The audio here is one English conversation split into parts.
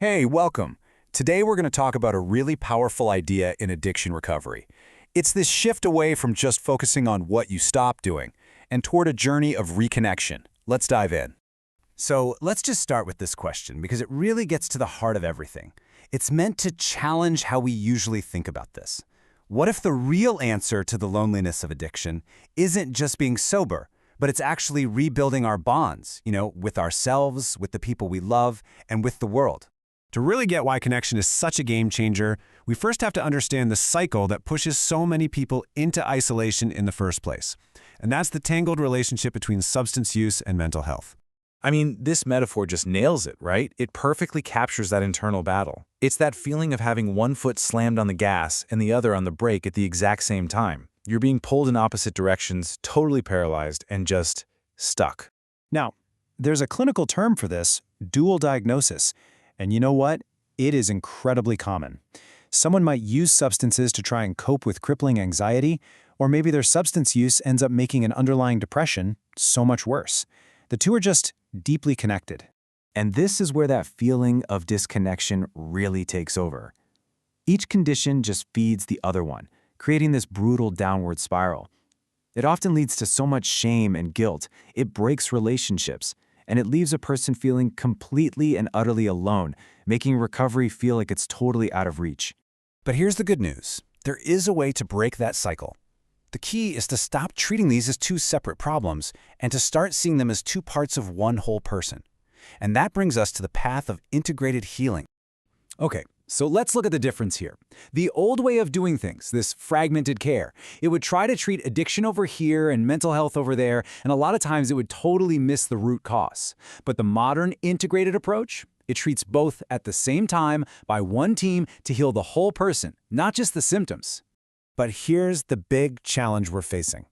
Hey, welcome. Today we're going to talk about a really powerful idea in addiction recovery. It's this shift away from just focusing on what you stop doing and toward a journey of reconnection. Let's dive in. So let's just start with this question because it really gets to the heart of everything. It's meant to challenge how we usually think about this. What if the real answer to the loneliness of addiction isn't just being sober, but it's actually rebuilding our bonds, with ourselves, with the people we love, and with the world? To really get why connection is such a game changer, we first have to understand the cycle that pushes so many people into isolation in the first place. And that's the tangled relationship between substance use and mental health. I mean, this metaphor just nails it, right? It perfectly captures that internal battle. It's that feeling of having one foot slammed on the gas and the other on the brake at the exact same time. You're being pulled in opposite directions, totally paralyzed, and just stuck. Now, there's a clinical term for this, dual diagnosis. And you know what? It is incredibly common. Someone might use substances to try and cope with crippling anxiety, or maybe their substance use ends up making an underlying depression so much worse. The two are just deeply connected. And this is where that feeling of disconnection really takes over. Each condition just feeds the other one, creating this brutal downward spiral. It often leads to so much shame and guilt, it breaks relationships, and it leaves a person feeling completely and utterly alone, making recovery feel like it's totally out of reach. But here's the good news. There is a way to break that cycle. The key is to stop treating these as two separate problems and to start seeing them as two parts of one whole person. And that brings us to the path of integrated healing. Okay, so let's look at the difference here. The old way of doing things, this fragmented care, it would try to treat addiction over here and mental health over there, and a lot of times it would totally miss the root cause. But the modern integrated approach, it treats both at the same time by one team to heal the whole person, not just the symptoms. But here's the big challenge we're facing.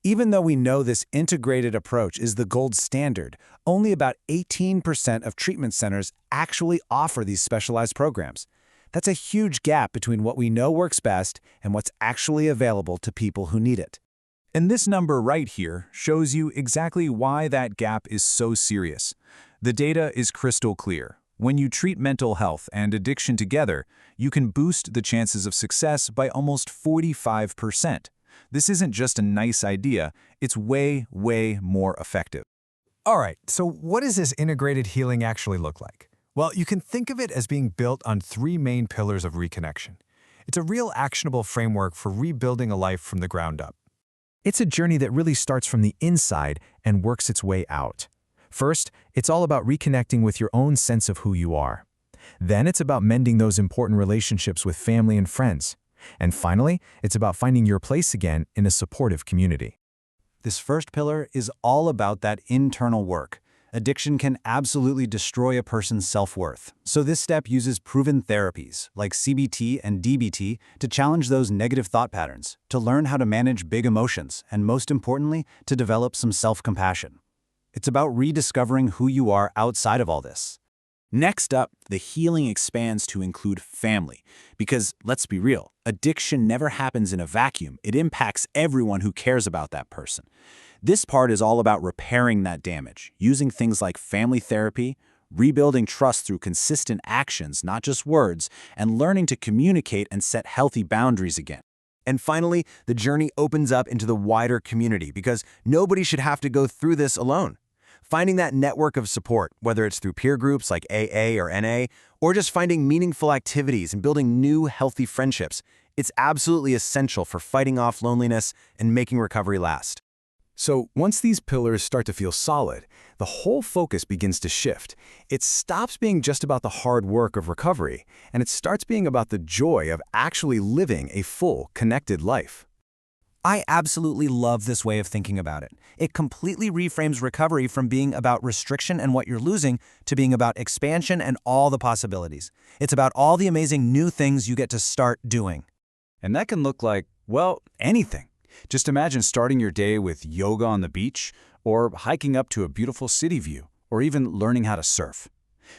Even though we know this integrated approach is the gold standard, only about 18% of treatment centers actually offer these specialized programs. That's a huge gap between what we know works best and what's actually available to people who need it. And this number right here shows you exactly why that gap is so serious. The data is crystal clear. When you treat mental health and addiction together, you can boost the chances of success by almost 45%. This isn't just a nice idea, it's way, way more effective. All right, so what does this integrated healing actually look like? Well, you can think of it as being built on three main pillars of reconnection. It's a real actionable framework for rebuilding a life from the ground up. It's a journey that really starts from the inside and works its way out. First, it's all about reconnecting with your own sense of who you are. Then it's about mending those important relationships with family and friends. And finally, it's about finding your place again in a supportive community. This first pillar is all about that internal work. Addiction can absolutely destroy a person's self-worth. So this step uses proven therapies, like CBT and DBT, to challenge those negative thought patterns, to learn how to manage big emotions, and most importantly, to develop some self-compassion. It's about rediscovering who you are outside of all this. Next up, the healing expands to include family. Because, let's be real, addiction never happens in a vacuum. It impacts everyone who cares about that person. This part is all about repairing that damage, using things like family therapy, rebuilding trust through consistent actions, not just words, and learning to communicate and set healthy boundaries again. And finally, the journey opens up into the wider community because nobody should have to go through this alone. Finding that network of support, whether it's through peer groups like AA or NA, or just finding meaningful activities and building new, healthy friendships, it's absolutely essential for fighting off loneliness and making recovery last. So once these pillars start to feel solid, the whole focus begins to shift. It stops being just about the hard work of recovery, and it starts being about the joy of actually living a full, connected life. I absolutely love this way of thinking about it. It completely reframes recovery from being about restriction and what you're losing to being about expansion and all the possibilities. It's about all the amazing new things you get to start doing. And that can look like, well, anything. Just imagine starting your day with yoga on the beach, or hiking up to a beautiful city view, or even learning how to surf.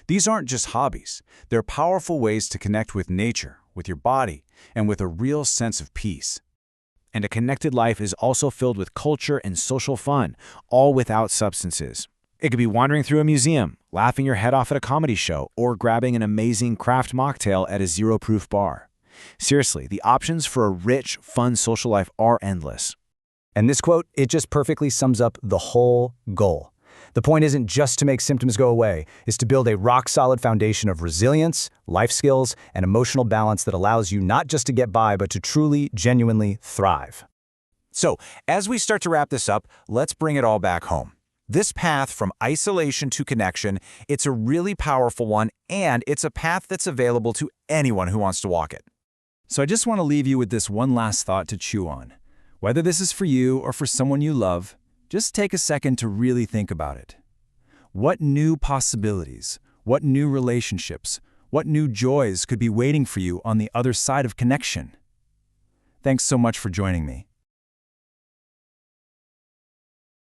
These aren't just hobbies. They're powerful ways to connect with nature, with your body, and with a real sense of peace. And a connected life is also filled with culture and social fun, all without substances. It could be wandering through a museum, laughing your head off at a comedy show, or grabbing an amazing craft mocktail at a zero-proof bar. Seriously, the options for a rich, fun social life are endless. And this quote, it just perfectly sums up the whole goal. The point isn't just to make symptoms go away, it's to build a rock-solid foundation of resilience, life skills, and emotional balance that allows you not just to get by, but to truly, genuinely thrive. So, as we start to wrap this up, let's bring it all back home. This path from isolation to connection, it's a really powerful one, and it's a path that's available to anyone who wants to walk it. So I just want to leave you with this one last thought to chew on. Whether this is for you or for someone you love, just take a second to really think about it. What new possibilities, what new relationships, what new joys could be waiting for you on the other side of connection? Thanks so much for joining me.